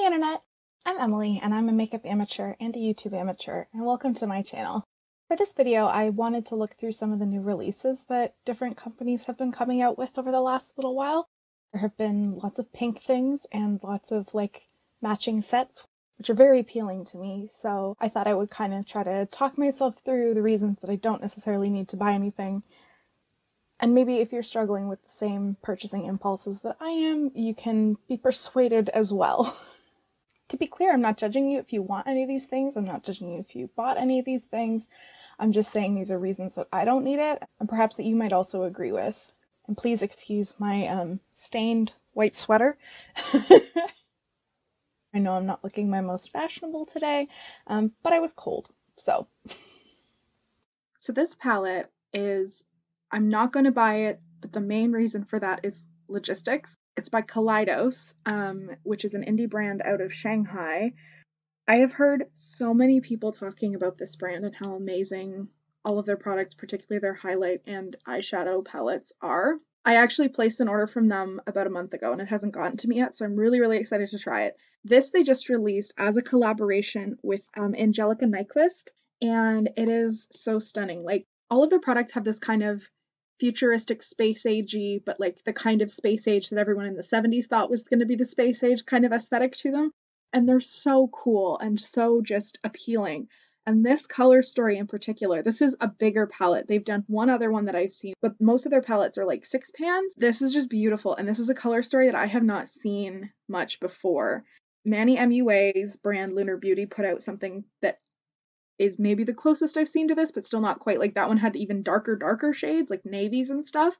Hey Internet! I'm Emily, and I'm a makeup amateur and a YouTube amateur, and welcome to my channel. For this video, I wanted to look through some of the new releases that different companies have been coming out with over the last little while. There have been lots of pink things and lots of matching sets, which are very appealing to me, so I thought I would kind of try to talk myself through the reasons that I don't necessarily need to buy anything. And maybe if you're struggling with the same purchasing impulses that I am, you can be persuaded as well. To be clear, I'm not judging you if you want any of these things. I'm not judging you if you bought any of these things. I'm just saying these are reasons that I don't need it, and perhaps that you might also agree with. And please excuse my stained white sweater. I know I'm not looking my most fashionable today, but I was cold, so. So this palette is, I'm not going to buy it, but the main reason for that is logistics. It's by Kaleidos, which is an indie brand out of Shanghai. I have heard so many people talking about this brand and how amazing all of their products, particularly their highlight and eyeshadow palettes, are. I actually placed an order from them about a month ago and it hasn't gotten to me yet, so I'm really, really excited to try it. This they just released as a collaboration with Angelica Nyqvist, and it is so stunning. Like, all of their products have this kind of futuristic space agey, but like the kind of space age that everyone in the 70s thought was going to be the space age kind of aesthetic to them. And they're so cool and so just appealing. And this color story in particular, this is a bigger palette. They've done one other one that I've seen, but most of their palettes are like 6 pans. This is just beautiful. And this is a color story that I have not seen much before. Manny MUA's brand Lunar Beauty put out something that is maybe the closest I've seen to this, but still not quite. Like, that one had even darker shades, like navies and stuff.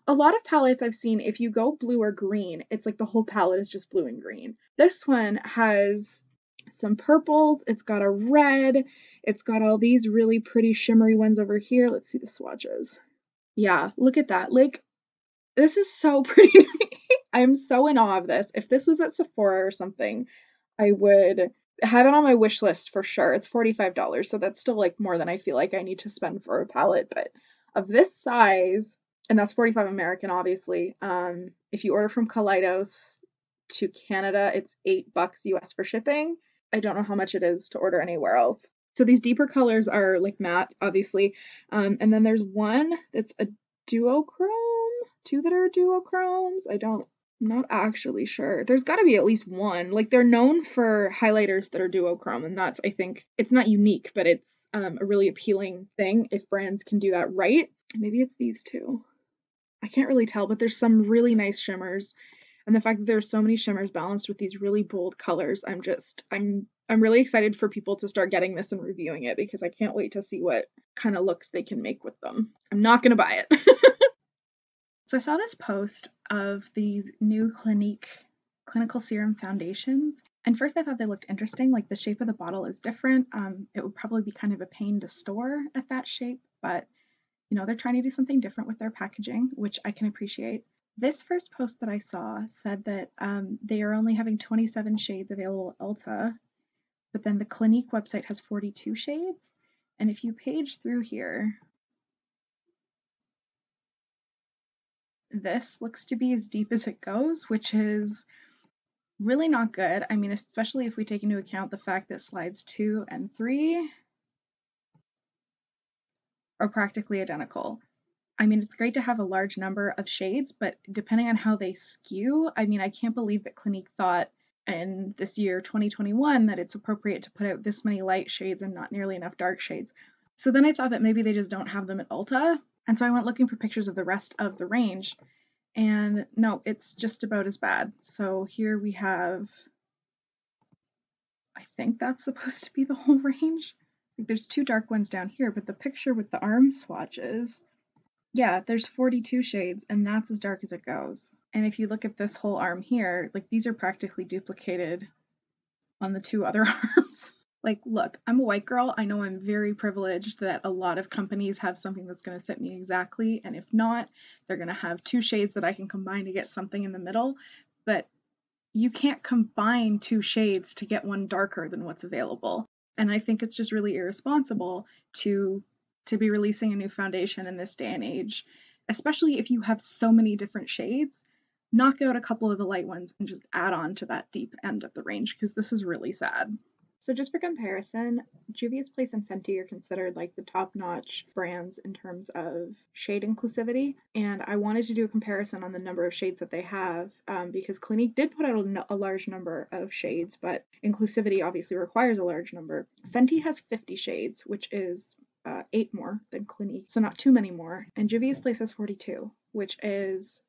A lot of palettes I've seen, if you go blue or green, it's like the whole palette is just blue and green. This one has some purples, it's got a red, it's got all these really pretty shimmery ones over here. Let's see the swatches. Yeah, look at that. Like, this is so pretty to me. I'm so in awe of this. If this was at Sephora or something, I would have it on my wish list for sure. It's $45, so that's still like more than I feel like I need to spend for a palette, but of this size, and that's $45 American, obviously. If you order from Kaleidos to Canada, it's $8 US for shipping. I don't know how much it is to order anywhere else. So these deeper colors are like matte, obviously. And then there's one that's a duochrome, two that are duochromes. I'm not actually sure. There's got to be at least one. Like, they're known for highlighters that are duochrome, and that's, I think, it's not unique, but it's a really appealing thing if brands can do that right. Maybe it's these two. I can't really tell, but there's some really nice shimmers. And the fact that there's so many shimmers balanced with these really bold colors, I'm really excited for people to start getting this and reviewing it, because I can't wait to see what kind of looks they can make with them. I'm not going to buy it. So I saw this post of these new Clinique clinical serum foundations, and first I thought they looked interesting. Like, the shape of the bottle is different. It would probably be kind of a pain to store at that shape, but you know, they're trying to do something different with their packaging, which I can appreciate. This first post that I saw said that they are only having 27 shades available at Ulta, but then the Clinique website has 42 shades, and if you page through here, this looks to be as deep as it goes, which is really not good. I mean, especially if we take into account the fact that slides 2 and 3 are practically identical. I mean, it's great to have a large number of shades, but depending on how they skew, I mean, I can't believe that Clinique thought in this year, 2021, that it's appropriate to put out this many light shades and not nearly enough dark shades. So then I thought that maybe they just don't have them at Ulta, and so I went looking for pictures of the rest of the range, and no, it's just about as bad. So here we have, I think that's supposed to be the whole range. There's 2 dark ones down here, but the picture with the arm swatches, yeah, there's 42 shades, and that's as dark as it goes. And if you look at this whole arm here, like, these are practically duplicated on the 2 other arms. Like, look, I'm a white girl. I know I'm very privileged that a lot of companies have something that's going to fit me exactly, and if not, they're going to have 2 shades that I can combine to get something in the middle, but you can't combine 2 shades to get one darker than what's available. And I think it's just really irresponsible to be releasing a new foundation in this day and age, especially if you have so many different shades. knock out a couple of the light ones and just add on to that deep end of the range, because this is really sad. So just for comparison, Juvia's Place and Fenty are considered like the top-notch brands in terms of shade inclusivity, and I wanted to do a comparison on the number of shades that they have, because Clinique did put out a large number of shades, but inclusivity obviously requires a large number. Fenty has 50 shades, which is 8 more than Clinique, so not too many more, and Juvia's Place has 42, which is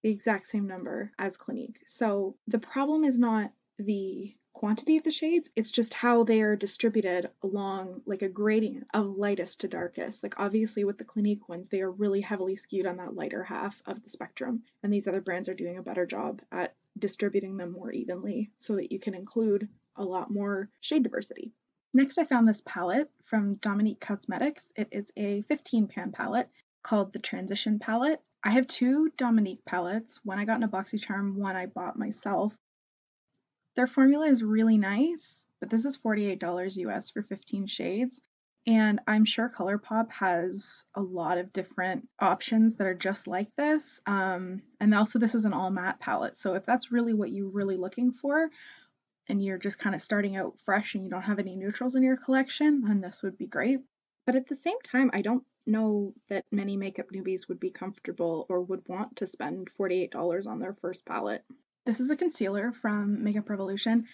the exact same number as Clinique. So the problem is not the quantity of the shades, it's just how they are distributed along like a gradient of lightest to darkest. Like obviously with the Clinique ones, they are really heavily skewed on that lighter half of the spectrum, and these other brands are doing a better job at distributing them more evenly so that you can include a lot more shade diversity. Next, I found this palette from Dominique Cosmetics. It is a 15-pan palette called the Transition Palette. I have 2 Dominique palettes. One I got in a BoxyCharm, one I bought myself. Their formula is really nice, but this is $48 US for 15 shades. And I'm sure Colourpop has a lot of different options that are just like this. And also this is an all matte palette. So if that's really what you're really looking for, and you're just kind of starting out fresh and you don't have any neutrals in your collection, then this would be great. But at the same time, I don't know that many makeup newbies would be comfortable or would want to spend $48 on their first palette. This is a concealer from Makeup Revolution.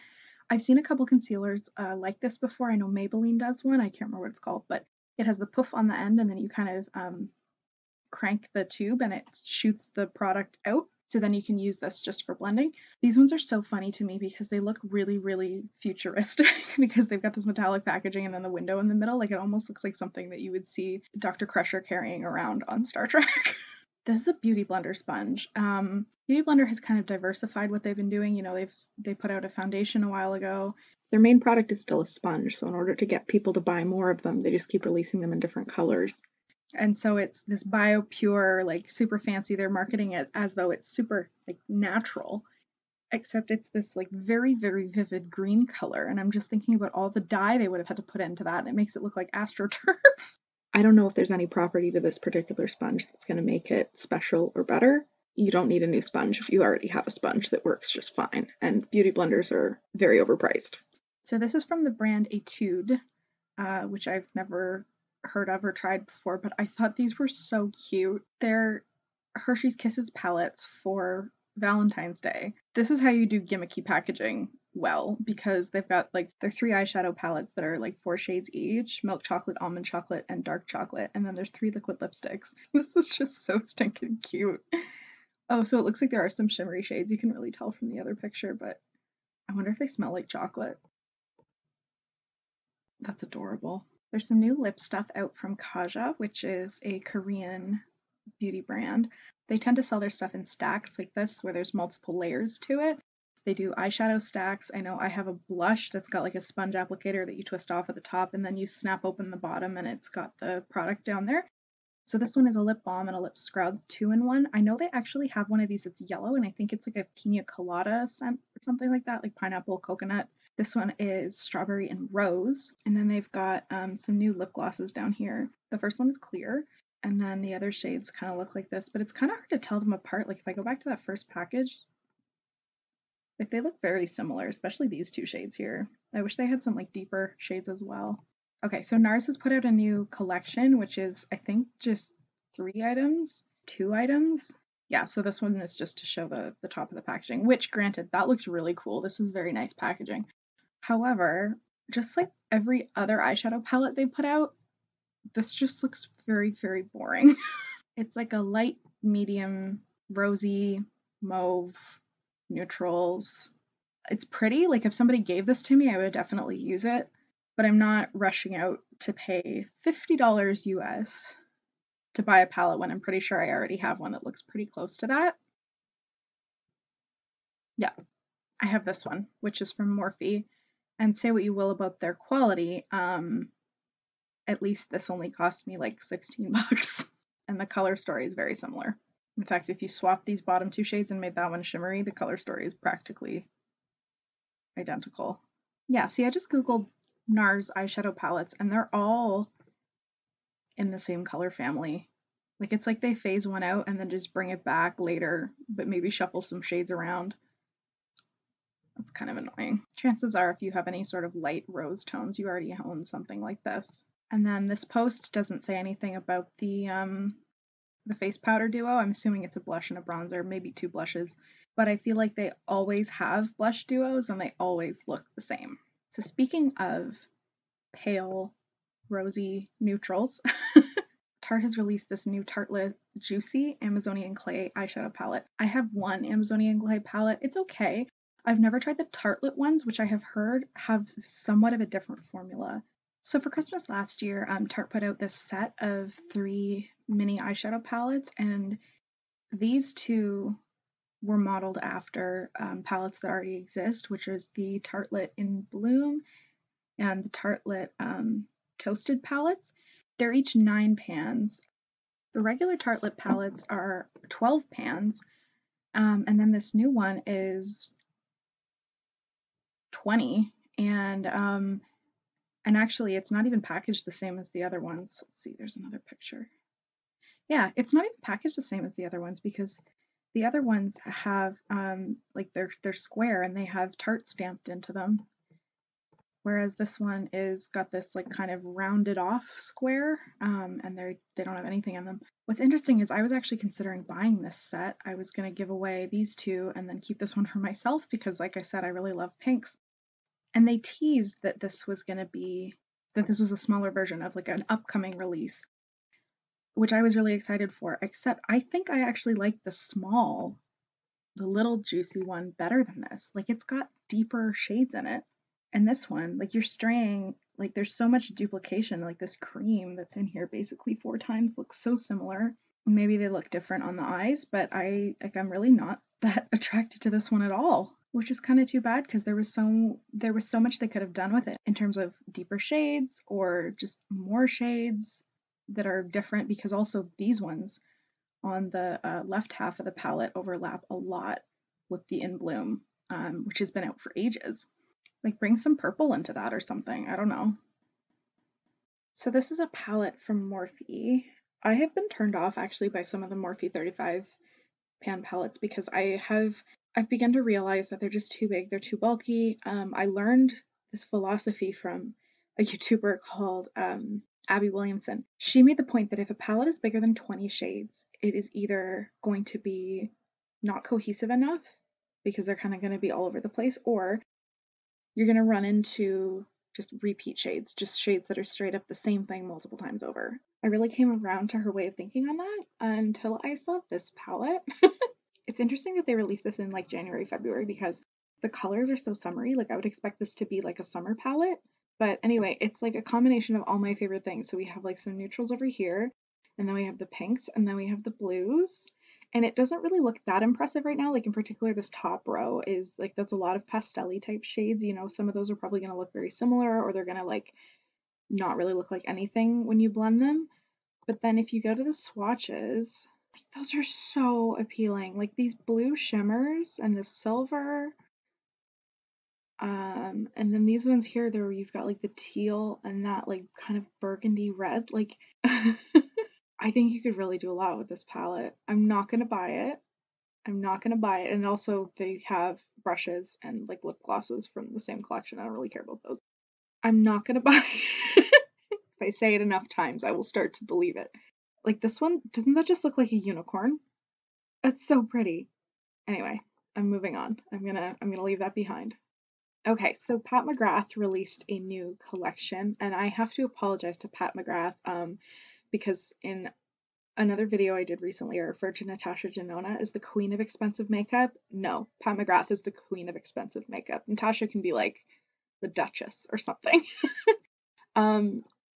I've seen a couple concealers like this before. I know Maybelline does one. I can't remember what it's called, but it has the poof on the end, and then you kind of crank the tube and it shoots the product out. So then you can use this just for blending. These ones are so funny to me because they look really, really futuristic because they've got this metallic packaging and then the window in the middle. Like it almost looks like something that you would see Dr. Crusher carrying around on Star Trek. This is a Beauty Blender sponge. Beauty Blender has kind of diversified what they've been doing. You know, they put out a foundation a while ago. Their main product is still a sponge, so in order to get people to buy more of them, they just keep releasing them in different colors. And so it's this bio-pure, like super fancy. They're marketing it as though it's super like natural, except it's this like very, very vivid green color. And I'm just thinking about all the dye they would have had to put into that, and it makes it look like AstroTurf. I don't know if there's any property to this particular sponge that's going to make it special or better. You don't need a new sponge if you already have a sponge that works just fine, and beauty blenders are very overpriced. So this is from the brand Etude, which I've never heard of or tried before, but I thought these were so cute. They're Hershey's Kisses palettes for Valentine's Day. This is how you do gimmicky packaging well, because they've got like their 3 eyeshadow palettes that are like 4 shades each: milk chocolate, almond chocolate, and dark chocolate, and then there's 3 liquid lipsticks. This is just so stinking cute. Oh, so it looks like there are some shimmery shades. You can really tell from the other picture, but I wonder if they smell like chocolate. That's adorable. There's some new lip stuff out from Kaja, which is a Korean beauty brand. They tend to sell their stuff in stacks like this, where there's multiple layers to it. They do eyeshadow stacks. I know I have a blush that's got like a sponge applicator that you twist off at the top, and then you snap open the bottom and it's got the product down there. So this one is a lip balm and a lip scrub 2-in-1. I know they actually have one of these that's yellow, and I think it's like a pina colada scent or something like that, like pineapple, coconut. This one is strawberry and rose. And then they've got some new lip glosses down here. The first one is clear, and then the other shades kind of look like this, but it's kind of hard to tell them apart. Like if I go back to that first package, like they look very similar, especially these 2 shades here. I wish they had some like deeper shades as well. Okay, so Nars has put out a new collection, which is, I think, just 3 items, 2 items. Yeah, so this one is just to show the top of the packaging, which, granted, that looks really cool. This is very nice packaging. However, just like every other eyeshadow palette they put out, this just looks very, very boring. It's like a light, medium, rosy, mauve, neutrals. It's pretty. Like if somebody gave this to me, I would definitely use it, but I'm not rushing out to pay $50 US to buy a palette when I'm pretty sure I already have one that looks pretty close to that. Yeah, I have this one, which is from Morphe, and say what you will about their quality, at least this only cost me like 16 bucks, and the color story is very similar. In fact, if you swap these bottom 2 shades and made that one shimmery, the color story is practically identical. Yeah, see, I just googled Nars eyeshadow palettes, and they're all in the same color family. Like, it's like they phase one out and then just bring it back later, but maybe shuffle some shades around. That's kind of annoying. Chances are, if you have any sort of light rose tones, you already own something like this. And then this post doesn't say anything about the face powder duo. I'm assuming it's a blush and a bronzer, maybe 2 blushes. But I feel like they always have blush duos and they always look the same. So speaking of pale, rosy neutrals, Tarte has released this new Tartelette Juicy Amazonian Clay eyeshadow palette. I have one Amazonian Clay palette. It's okay. I've never tried the Tartelette ones, which I have heard have somewhat of a different formula. So for Christmas last year, Tarte put out this set of 3 mini eyeshadow palettes, and these 2 were modeled after palettes that already exist, which is the Tartelette in Bloom and the Tartelette Toasted palettes. They're each 9 pans. The regular Tartelette palettes are 12 pans, and then this new one is 20, and actually it's not even packaged the same as the other ones. Let's see, there's another picture. Yeah, it's not even packaged the same as the other ones because the other ones have like they're square and they have Tarte stamped into them. Whereas this one is got this like kind of rounded off square, and they don't have anything in them. What's interesting is I was actually considering buying this set. I was going to give away these 2 and then keep this one for myself because, like I said, I really love pinks. And they teased that this was a smaller version of like an upcoming release, which I was really excited for, except I think I actually like the little juicy one better than this. Like, it's got deeper shades in it. And this one, like, you're straying, like, there's so much duplication, like this cream that's in here basically 4 times looks so similar. Maybe they look different on the eyes, but I'm really not that attracted to this one at all, which is kind of too bad because there was so much they could have done with it in terms of deeper shades or just more shades that are different, because also these ones on the left half of the palette overlap a lot with the In Bloom, which has been out for ages. Like, bring some purple into that or something. I don't know. So this is a palette from Morphe. I have been turned off actually by some of the Morphe 35 pan palettes because I've begun to realize that they're just too big. They're too bulky. I learned this philosophy from a YouTuber called Abby Williamson. She made the point that if a palette is bigger than 20 shades, it is either going to be not cohesive enough because they're kind of going to be all over the place, or you're going to run into just repeat shades, just shades that are straight up the same thing multiple times over. I really came around to her way of thinking on that until I saw this palette. It's interesting that they released this in like January, February, because the colors are so summery. Like, I would expect this to be like a summer palette. But anyway, it's like a combination of all my favorite things. So we have like some neutrals over here, and then we have the pinks, and then we have the blues. And it doesn't really look that impressive right now. Like, in particular, this top row is like, that's a lot of pastel-y type shades. You know, some of those are probably going to look very similar, or they're going to like not really look like anything when you blend them. But then if you go to the swatches, those are so appealing. Like, these blue shimmers and the silver. And then these ones here, there you've got like the teal and that like kind of burgundy red. Like, I think you could really do a lot with this palette. I'm not gonna buy it. And also they have brushes and like lip glosses from the same collection. I don't really care about those. I'm not gonna buy it. If I say it enough times, I will start to believe it. Like, this one, doesn't that just look like a unicorn? It's so pretty. Anyway, I'm moving on. I'm gonna leave that behind. Okay, so Pat McGrath released a new collection, and I have to apologize to Pat McGrath because in another video I did recently, I referred to Natasha Denona as the queen of expensive makeup. No, Pat McGrath is the queen of expensive makeup. Natasha can be like the Duchess or something.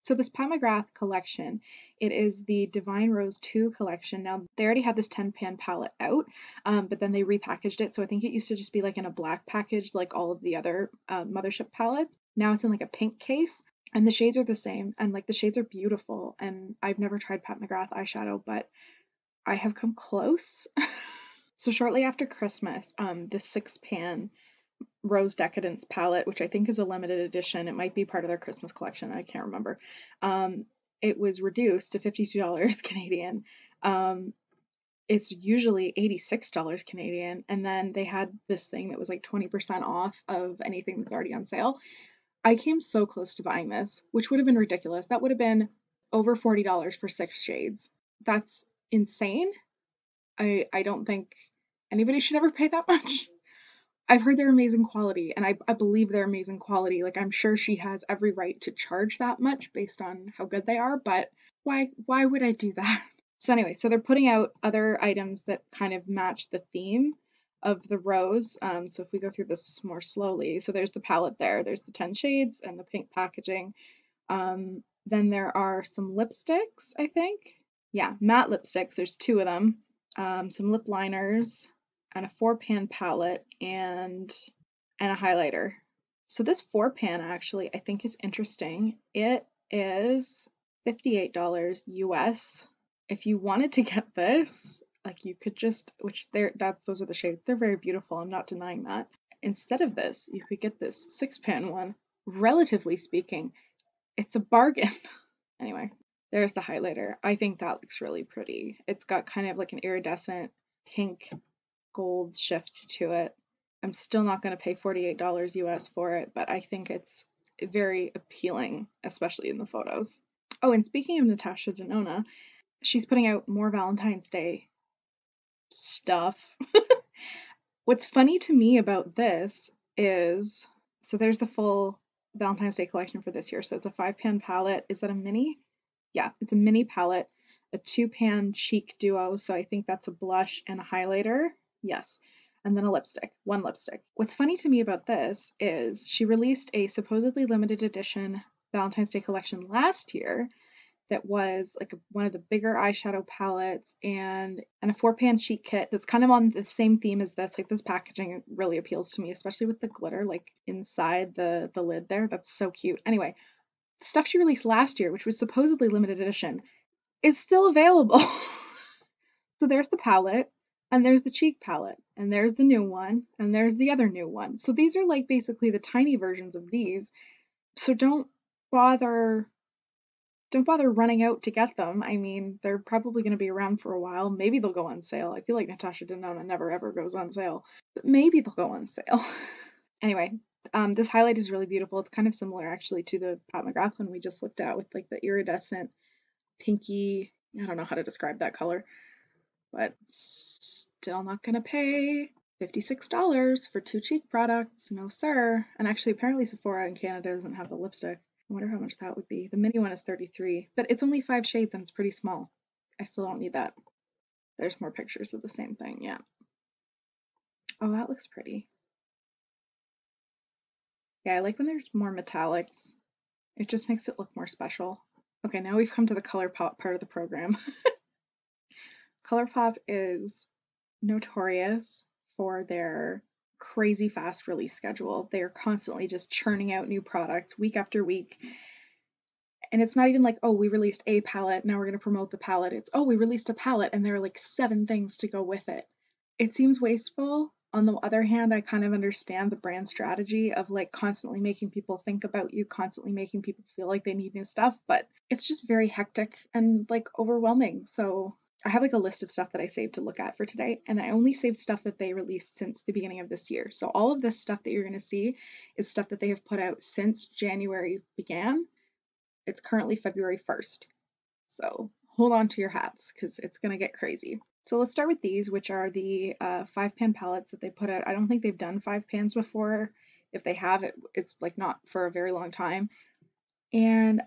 So this Pat McGrath collection, it is the Divine Rose 2 collection. Now, they already had this 10-pan palette out, but then they repackaged it. So I think it used to just be like in a black package, like all of the other Mothership palettes. Now it's in like a pink case, and the shades are the same, and like the shades are beautiful. And I've never tried Pat McGrath eyeshadow, but I have come close. So shortly after Christmas, the 6-pan Rose Decadence palette, which I think is a limited edition. It might be part of their Christmas collection. I can't remember. It was reduced to $52 Canadian. It's usually $86 Canadian, and then they had this thing that was like 20% off of anything that's already on sale. I came so close to buying this, which would have been ridiculous. That would have been over $40 for 6 shades. That's insane. I don't think anybody should ever pay that much. I've heard they're amazing quality, and I believe they're amazing quality. Like, I'm sure she has every right to charge that much based on how good they are, but why would I do that? So anyway, so they're putting out other items that kind of match the theme of the rose. So if we go through this more slowly, so there's the palette there, there's the 10 shades and the pink packaging. Then there are some lipsticks, I think. Yeah, matte lipsticks, there's 2 of them. Some lip liners and a 4-pan palette and a highlighter. So this 4-pan actually I think is interesting. It is $58 US. If you wanted to get this, like you could just, those are the shades. They're very beautiful. I'm not denying that. Instead of this, you could get this 6-pan one. Relatively speaking, it's a bargain. Anyway, there's the highlighter. I think that looks really pretty. It's got kind of like an iridescent pink gold shift to it. I'm still not going to pay $48 US for it, but I think it's very appealing, especially in the photos. Oh, and speaking of Natasha Denona, she's putting out more Valentine's Day stuff. What's funny to me about this is, so there's the full Valentine's Day collection for this year. So it's a 5-pan palette. Is that a mini? Yeah, it's a mini palette, a 2-pan cheek duo. So I think that's a blush and a highlighter. Yes. And then a lipstick, 1 lipstick. What's funny to me about this is she released a supposedly limited edition Valentine's Day collection last year that was like one of the bigger eyeshadow palettes and a 4-pan cheek kit that's kind of on the same theme as this. Like, this packaging really appeals to me, especially with the glitter like inside the lid there. That's so cute. Anyway, the stuff she released last year, which was supposedly limited edition, is still available. So there's the palette, and there's the cheek palette, and there's the new one, and there's the other new one. So these are like basically the tiny versions of these. So don't bother running out to get them. I mean, they're probably going to be around for a while. Maybe they'll go on sale. I feel like Natasha Denona never ever goes on sale, but maybe they'll go on sale. Anyway, this highlight is really beautiful. It's kind of similar actually to the Pat McGrath one we just looked at with like the iridescent pinky, I don't know how to describe that color, but still not going to pay $56 for 2 cheek products. No, sir. And actually, apparently Sephora in Canada doesn't have the lipstick. I wonder how much that would be. The mini one is $33, but it's only 5 shades and it's pretty small. I still don't need that. There's more pictures of the same thing, yeah. Oh, that looks pretty. Yeah, I like when there's more metallics. It just makes it look more special. Okay, now we've come to the Colourpop part of the program. Colourpop is notorious for their crazy fast release schedule. They are constantly just churning out new products week after week. And it's not even like, oh, we released a palette, now we're going to promote the palette. It's, oh, we released a palette and there are like 7 things to go with it. It seems wasteful. On the other hand, I kind of understand the brand strategy of like constantly making people think about you, constantly making people feel like they need new stuff, but it's just very hectic and like overwhelming. So I have like a list of stuff that I saved to look at for today, and I only saved stuff that they released since the beginning of this year. So all of this stuff that you're going to see is stuff that they have put out since January began. It's currently February 1st. So hold on to your hats because it's going to get crazy. So let's start with these, which are the 5-pan palettes that they put out. I don't think they've done 5 pans before. If they have, it's like not for a very long time. And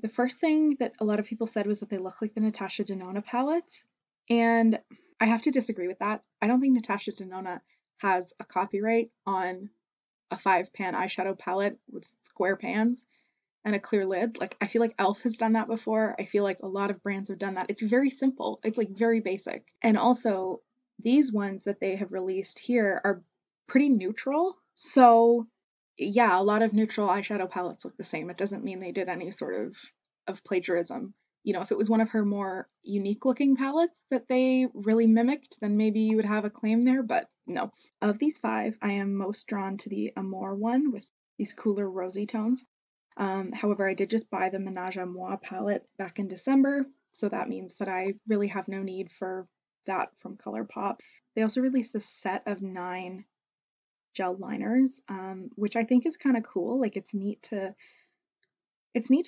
the first thing that a lot of people said was that they look like the Natasha Denona palettes. And I have to disagree with that. I don't think Natasha Denona has a copyright on a 5-pan eyeshadow palette with square pans and a clear lid. Like, I feel like e.l.f. has done that before. I feel like a lot of brands have done that. It's very simple. It's like very basic. And also, these ones that they have released here are pretty neutral. So yeah, a lot of neutral eyeshadow palettes look the same. It doesn't mean they did any sort of plagiarism. You know, if it was one of her more unique looking palettes that they really mimicked, then maybe you would have a claim there, but no. Of these 5, I am most drawn to the Amore one with these cooler rosy tones. However, I did just buy the Menage a Moi palette back in December, So that means that I really have no need for that from Colourpop. They also released this set of 9 gel liners, which I think is kind of cool. Like it's neat to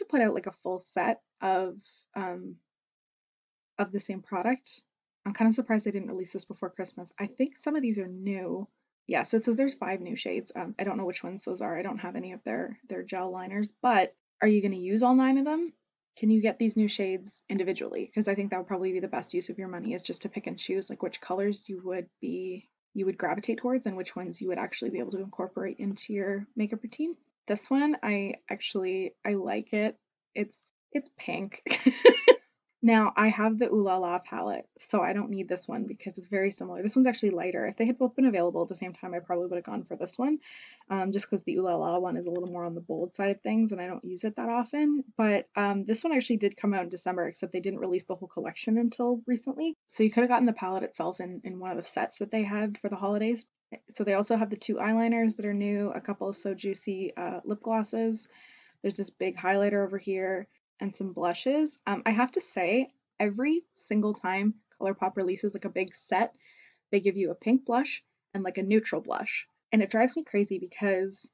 put out like a full set of the same product. I'm kind of surprised they didn't release this before Christmas. I think some of these are new. Yeah, so it says there's 5 new shades. I don't know which ones those are. I don't have any of their gel liners, but are you going to use all 9 of them? Can you get these new shades individually? Because I think that would probably be the best use of your money, is just to pick and choose like which colors you would gravitate towards and which ones you would actually be able to incorporate into your makeup routine. This one, I like it. It's pink. Now, I have the Ooh La La palette, so I don't need this one because it's very similar. This one's actually lighter. If they had both been available at the same time, I probably would have gone for this one, just because the Ooh La La one is a little more on the bold side of things, and I don't use it that often. But this one actually did come out in December, except they didn't release the whole collection until recently. So you could have gotten the palette itself in one of the sets that they had for the holidays. So they also have the 2 eyeliners that are new, a couple of So Juicy lip glosses. There's this big highlighter over here, and some blushes. I have to say, every single time Colourpop releases like a big set, they give you a pink blush and like a neutral blush. And it drives me crazy because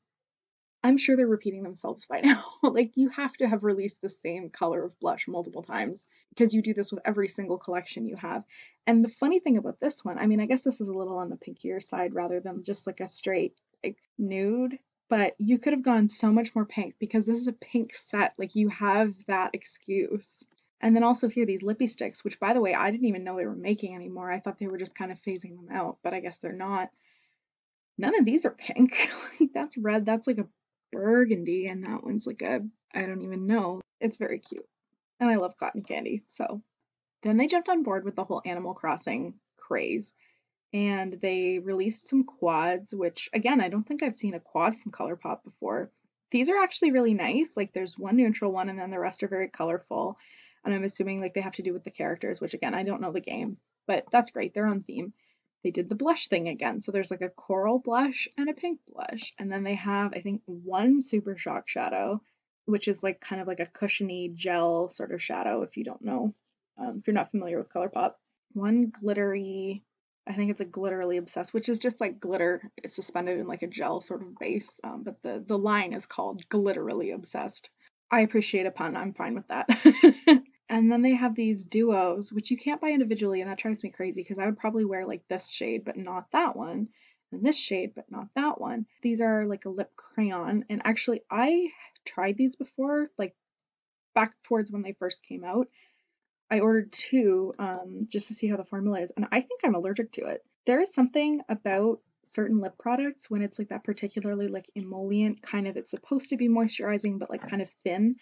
I'm sure they're repeating themselves by now. Like, you have to have released the same color of blush multiple times because you do this with every single collection you have. And the funny thing about this one, I mean, I guess this is a little on the pinkier side rather than just like a straight like nude, but you could have gone so much more pink because this is a pink set. Like, you have that excuse. And then also here, these lippy sticks, which by the way, I didn't even know they were making anymore. I thought they were just kind of phasing them out, but I guess they're not. None of these are pink. Like, that's red. That's like a burgundy, and that one's like a, I don't even know. It's very cute. And I love cotton candy. So then they jumped on board with the whole Animal Crossing craze. And they released some quads, which again, I don't think I've seen a quad from Colourpop before. These are actually really nice. Like, there's one neutral one and then the rest are very colorful. And I'm assuming like they have to do with the characters, which again, I don't know the game, but that's great. They're on theme. They did the blush thing again. So there's like a coral blush and a pink blush. And then they have, I think, one Super Shock shadow, which is like kind of like a cushiony gel sort of shadow, if you don't know, if you're not familiar with Colourpop. One glittery, I think it's a Glitterly Obsessed, which is just like glitter suspended in like a gel sort of base, but the line is called Glitterly Obsessed. I appreciate a pun, I'm fine with that. And then they have these duos, which you can't buy individually, and that drives me crazy because I would probably wear like this shade, but not that one, and this shade, but not that one. These are like a lip crayon, and actually I tried these before, like back towards when they first came out. I ordered 2 just to see how the formula is, and I think I'm allergic to it. There is something about certain lip products when it's like that particularly like emollient kind of, it's supposed to be moisturizing but like kind of thin,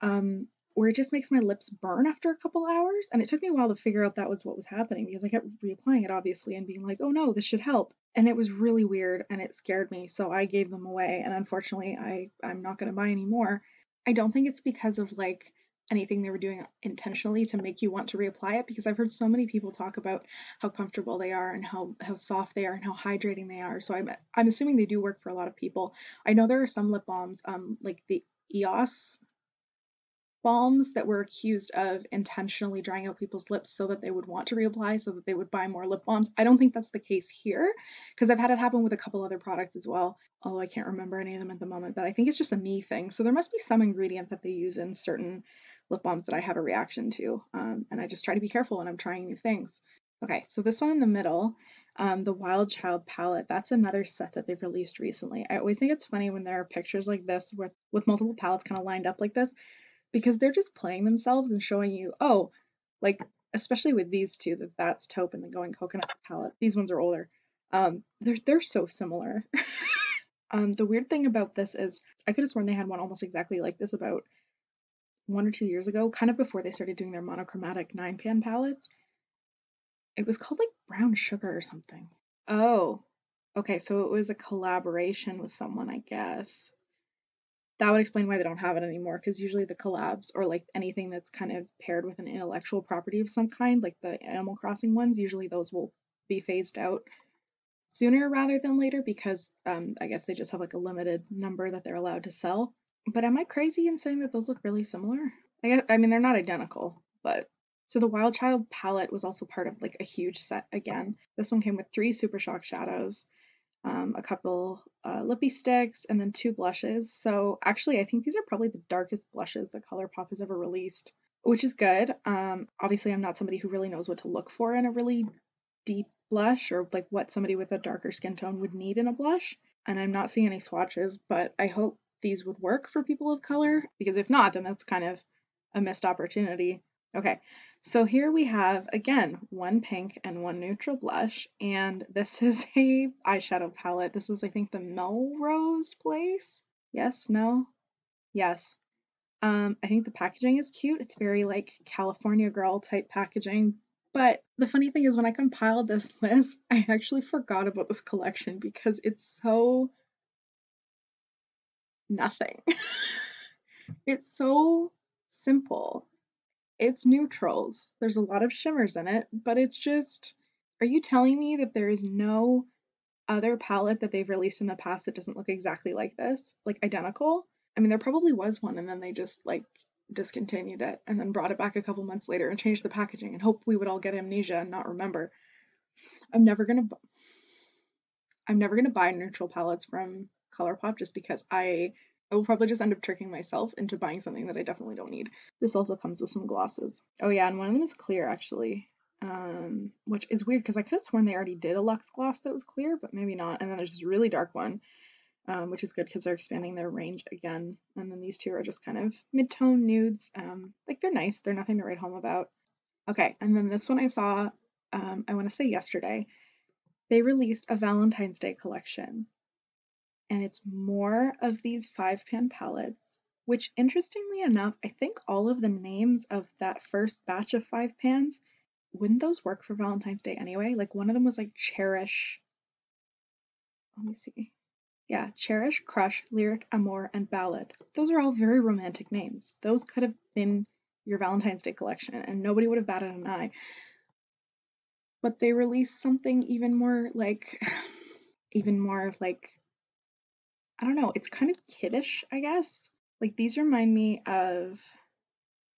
where it just makes my lips burn after a couple hours. And it took me a while to figure out that was what was happening because I kept reapplying it obviously and being like, oh no, this should help. And it was really weird and it scared me, so I gave them away, and unfortunately I'm not going to buy any more. I don't think it's because of like anything they were doing intentionally to make you want to reapply it, because I've heard so many people talk about how comfortable they are and how soft they are and how hydrating they are. So I'm assuming they do work for a lot of people. I know there are some lip balms, like the EOS balms, that were accused of intentionally drying out people's lips so that they would want to reapply, so that they would buy more lip balms. I don't think that's the case here, because I've had it happen with a couple other products as well, although I can't remember any of them at the moment, but I think it's just a me thing. So there must be some ingredient that they use in certain lip balms that I have a reaction to, and I just try to be careful when I'm trying new things. Okay, so this one in the middle, the Wild Child palette, that's another set that they've released recently. I always think it's funny when there are pictures like this with multiple palettes kind of lined up like this, because they're just playing themselves and showing you, oh, like, especially with these two, that's taupe and the Going Coconut palette. These ones are older. They're so similar. The weird thing about this is I could have sworn they had one almost exactly like this about 1 or 2 years ago, kind of before they started doing their monochromatic 9-pan palettes. It was called like Brown Sugar or something. Oh, okay, so it was a collaboration with someone, I guess. That would explain why they don't have it anymore, because usually the collabs, or like anything that's kind of paired with an intellectual property of some kind, like the Animal Crossing ones, usually those will be phased out sooner rather than later, because I guess they just have like a limited number that they're allowed to sell. But am I crazy in saying that those look really similar? I mean, they're not identical, but So the Wild Child palette was also part of like a huge set again. This one came with 3 Super Shock shadows, a couple lippy sticks, and then 2 blushes. So actually, I think these are probably the darkest blushes that Colourpop has ever released, which is good. Obviously, I'm not somebody who really knows what to look for in a really deep blush, or like what somebody with a darker skin tone would need in a blush. And I'm not seeing any swatches, but I hope these would work for people of color, because if not, then that's kind of a missed opportunity. Okay, so here we have, again, 1 pink and 1 neutral blush, and this is a eyeshadow palette. This is, I think, the Melrose Place? Yes? No? Yes. I think the packaging is cute. It's very, like, California girl type packaging, but the funny thing is when I compiled this list, I actually forgot about this collection because it's so nothing. It's so simple. It's neutrals. There's a lot of shimmers in it, but it's just, are you telling me that there is no other palette that they've released in the past that doesn't look exactly like this? Like identical? I mean, there probably was one and then they just like discontinued it and then brought it back a couple months later and changed the packaging and hoped we would all get amnesia and not remember. I'm never gonna buy neutral palettes from Colourpop just because I will probably just end up tricking myself into buying something that I definitely don't need. This also comes with some glosses. Oh yeah, and one of them is clear actually, which is weird because I could have sworn they already did a luxe gloss that was clear, but maybe not. And then there's this really dark one, which is good because they're expanding their range again. And then these two are just kind of mid-tone nudes. Like they're nice. They're nothing to write home about. Okay, and then this one I saw, I want to say yesterday, they released a Valentine's Day collection. And it's more of these 5-pan palettes, which interestingly enough, I think all of the names of that first batch of 5 pans, wouldn't those work for Valentine's Day anyway? Like one of them was like Cherish. Let me see. Yeah, Cherish, Crush, Lyric, Amour, and Ballad. Those are all very romantic names. Those could have been your Valentine's Day collection and nobody would have batted an eye. But they released something even more like, I don't know, it's kind of kiddish, I guess. Like these remind me of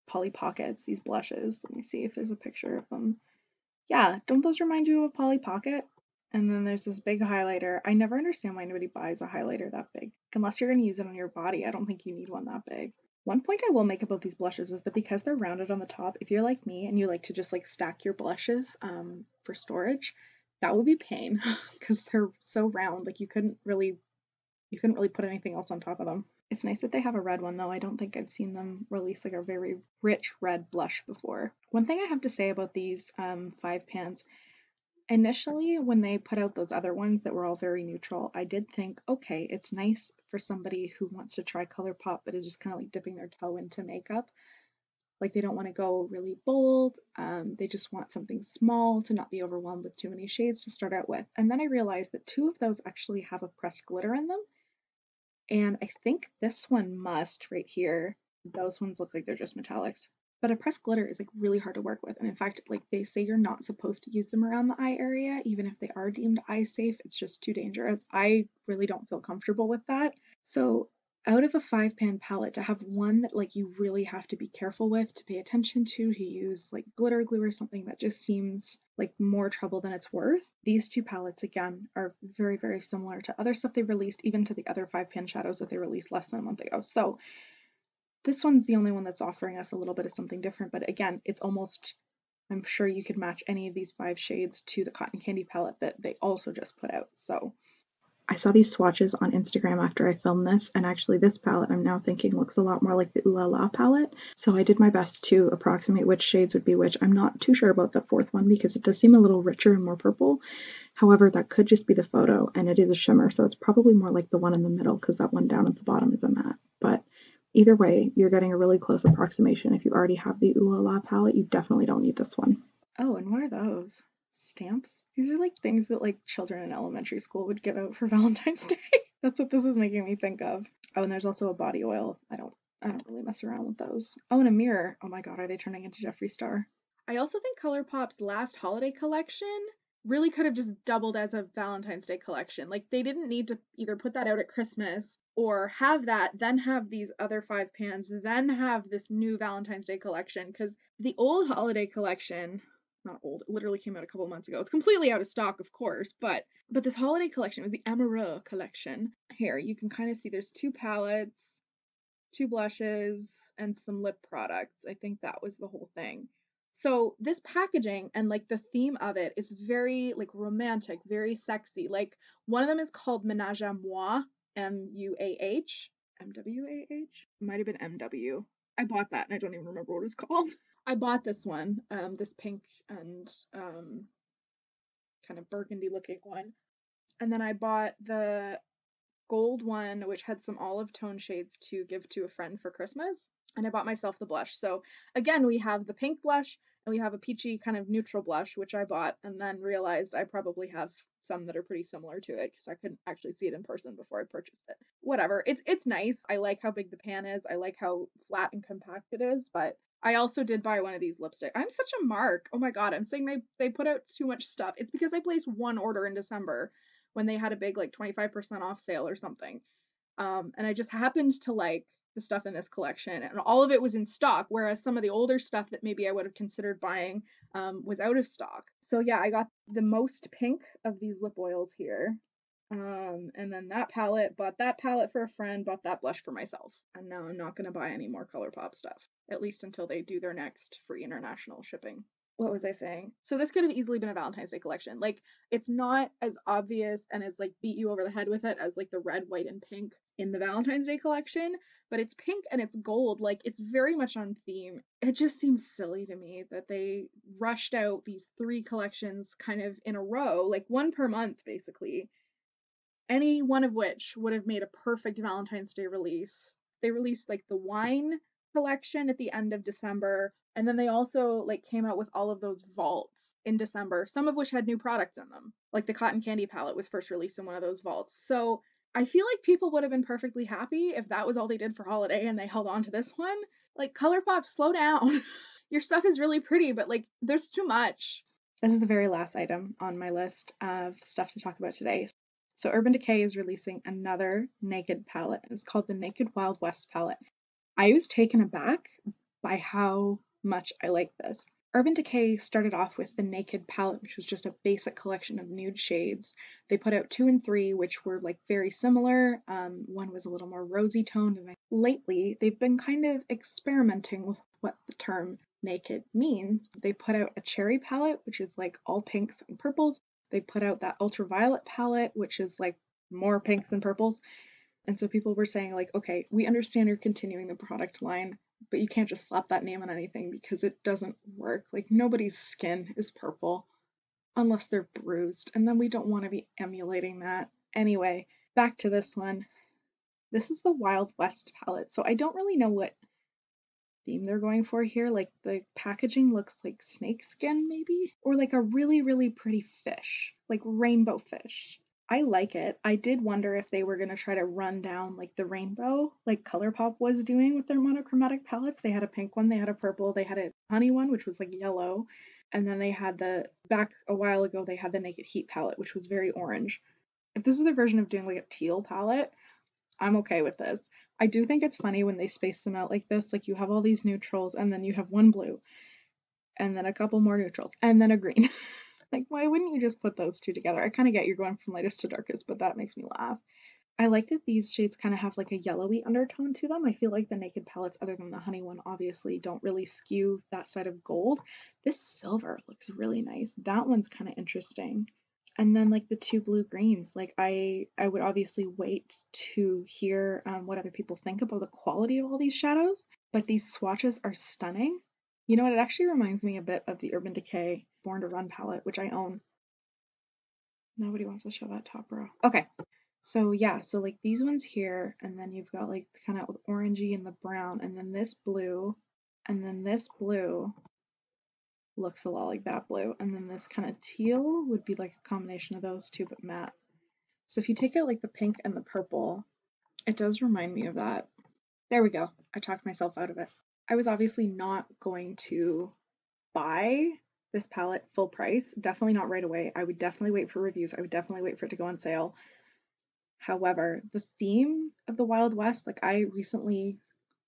Polly Pockets, these blushes. Let me see if there's a picture of them. Yeah, don't those remind you of a Polly Pocket? And then there's this big highlighter. I never understand why anybody buys a highlighter that big. Unless you're going to use it on your body, I don't think you need one that big. One point I will make about these blushes is that because they're rounded on the top, if you're like me and you like to just like stack your blushes for storage, that would be pain because they're so round. Like you couldn't really put anything else on top of them. It's nice that they have a red one though. I don't think I've seen them release like a very rich red blush before. One thing I have to say about these 5 pans, initially when they put out those other ones that were all very neutral, I did think, okay, it's nice for somebody who wants to try Colourpop but is just kind of like dipping their toe into makeup. Like they don't want to go really bold, they just want something small to not be overwhelmed with too many shades to start out with. And then I realized that 2 of those actually have a pressed glitter in them. And I think this one must right here. Those ones look like they're just metallics. But a pressed glitter is like really hard to work with. And in fact, like they say you're not supposed to use them around the eye area, even if they are deemed eye safe. It's just too dangerous. I really don't feel comfortable with that. So out of a 5-pan palette, to have one that like you really have to be careful with, to pay attention to use like glitter glue or something that just seems like more trouble than it's worth. These 2 palettes again are very, very similar to other stuff they released, even to the other 5-pan shadows that they released less than a month ago. So this one's the only one that's offering us a little bit of something different, but again, it's almost, I'm sure you could match any of these 5 shades to the Cotton Candy palette that they also just put out. So I saw these swatches on Instagram after I filmed this, and actually this palette I'm now thinking looks a lot more like the Ooh La La palette. So I did my best to approximate which shades would be which. I'm not too sure about the 4th one because it does seem a little richer and more purple. However, that could just be the photo, and it is a shimmer, so it's probably more like the one in the middle because that one down at the bottom is a matte. But either way, you're getting a really close approximation. If you already have the Ooh La La palette, you definitely don't need this one. Oh, and what are those? Stamps? These are like things that like children in elementary school would give out for Valentine's Day. That's what this is making me think of. Oh, and there's also a body oil. I don't really mess around with those. Oh, and a mirror. Oh my god, are they turning into Jeffree Star? I also think Colourpop's last holiday collection really could have just doubled as a Valentine's Day collection. Like they didn't need to either put that out at Christmas or have that, then have these other 5 pans, then have this new Valentine's Day collection, because the old holiday collection, not old, it literally came out a couple months ago. It's completely out of stock, of course, but this holiday collection was the Amoureux collection. Here, you can kind of see there's 2 palettes, 2 blushes, and some lip products. I think that was the whole thing. So this packaging and like the theme of it is very like romantic, very sexy. Like one of them is called Ménage à Moi, M-U-A-H, M-W-A-H? Might have been M-W. I bought that and I don't even remember what it's called. I bought this one, this pink and kind of burgundy looking one. And then I bought the gold one, which had some olive tone shades to give to a friend for Christmas. And I bought myself the blush. So again, we have the pink blush and we have a peachy kind of neutral blush, which I bought and then realized I probably have some that are pretty similar to it because I couldn't actually see it in person before I purchased it. Whatever. It's nice. I like how big the pan is. I like how flat and compact it is, but I also did buy one of these lipsticks. I'm such a mark. Oh my god, I'm saying they put out too much stuff. It's because I placed one order in December when they had a big like 25% off sale or something. And I just happened to like the stuff in this collection and all of it was in stock, whereas some of the older stuff that maybe I would have considered buying was out of stock. So yeah, I got the most pink of these lip oils here. And then that palette, bought that palette for a friend, bought that blush for myself. And now I'm not going to buy any more Colourpop stuff, at least until they do their next free international shipping. What was I saying? So this could have easily been a Valentine's Day collection. Like, it's not as obvious and as like beat you over the head with it as like the red, white, and pink in the Valentine's Day collection, but it's pink and it's gold. Like, it's very much on theme. It just seems silly to me that they rushed out these 3 collections kind of in a row, like one per month, basically. Any one of which would have made a perfect Valentine's Day release. They released like the wine collection at the end of December, and then they also like came out with all of those vaults in December, some of which had new products in them. Like the cotton candy palette was first released in one of those vaults. So I feel like people would have been perfectly happy if that was all they did for holiday and they held on to this one. Like, Colourpop, slow down. Your stuff is really pretty, but like there's too much. This is the very last item on my list of stuff to talk about today. So Urban Decay is releasing another Naked palette. It's called the Naked Wild West palette. I was taken aback by how much I like this. Urban Decay started off with the Naked palette, which was just a basic collection of nude shades. They put out 2 and 3, which were like very similar. One was a little more rosy toned, and lately they've been kind of experimenting with what the term naked means. They put out a cherry palette, which is like all pinks and purples. They put out that ultraviolet palette, which is like more pinks and purples. And so people were saying like, okay, we understand you're continuing the product line, but you can't just slap that name on anything because it doesn't work. Like, nobody's skin is purple unless they're bruised, and then we don't want to be emulating that. Anyway, back to this one. This is the Wild West palette, so I don't really know what theme they're going for here. Like, the packaging looks like snake skin maybe, or like a really, really pretty fish, like rainbow fish. I like it. I did wonder if they were going to try to run down like the rainbow, like Colourpop was doing with their monochromatic palettes. They had a pink one, they had a purple, they had a honey one, which was like yellow, and then they had back a while ago, they had the Naked Heat palette, which was very orange. If this is their version of doing like a teal palette, I'm okay with this. I do think it's funny when they space them out like this. Like, you have all these neutrals, and then you have one blue, and then a couple more neutrals, and then a green. Like, why wouldn't you just put those 2 together? I kind of get you're going from lightest to darkest, but that makes me laugh. I like that these shades kind of have like a yellowy undertone to them. I feel like the Naked palettes, other than the honey one, obviously don't really skew that side of gold. This silver looks really nice. That one's kind of interesting. And then like the 2 blue greens, like I would obviously wait to hear what other people think about the quality of all these shadows, but these swatches are stunning. You know what, it actually reminds me a bit of the Urban Decay Born to Run palette, which I own. Nobody wants to show that top row. Okay, so yeah, so like these ones here, and then you've got like kind of orangey and the brown, and then this blue, and then this blue looks a lot like that blue, and then this kind of teal would be like a combination of those 2 but matte. So if you take out like the pink and the purple, it does remind me of that. There we go. I talked myself out of it. I was obviously not going to buy this palette full price. Definitely not right away. I would definitely wait for reviews. I would definitely wait for it to go on sale. However, the theme of the Wild West, like, I recently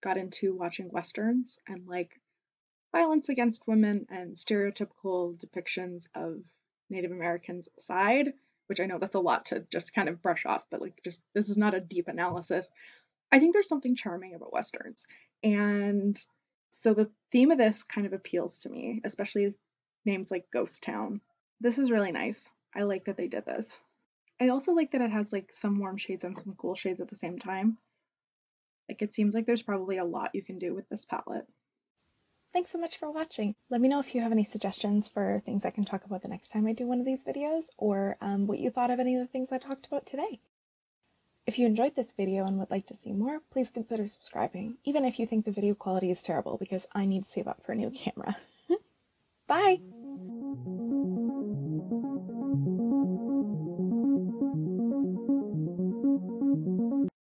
got into watching Westerns, and like violence against women and stereotypical depictions of Native Americans aside, which I know that's a lot to just kind of brush off, but like just this is not a deep analysis. I think there's something charming about Westerns. And so the theme of this kind of appeals to me, especially names like Ghost Town. This is really nice. I like that they did this. I also like that it has like some warm shades and some cool shades at the same time. Like it seems like there's probably a lot you can do with this palette. Thanks so much for watching. Let me know if you have any suggestions for things I can talk about the next time I do one of these videos, or what you thought of any of the things I talked about today. If you enjoyed this video and would like to see more, please consider subscribing, even if you think the video quality is terrible, because I need to save up for a new camera. Bye!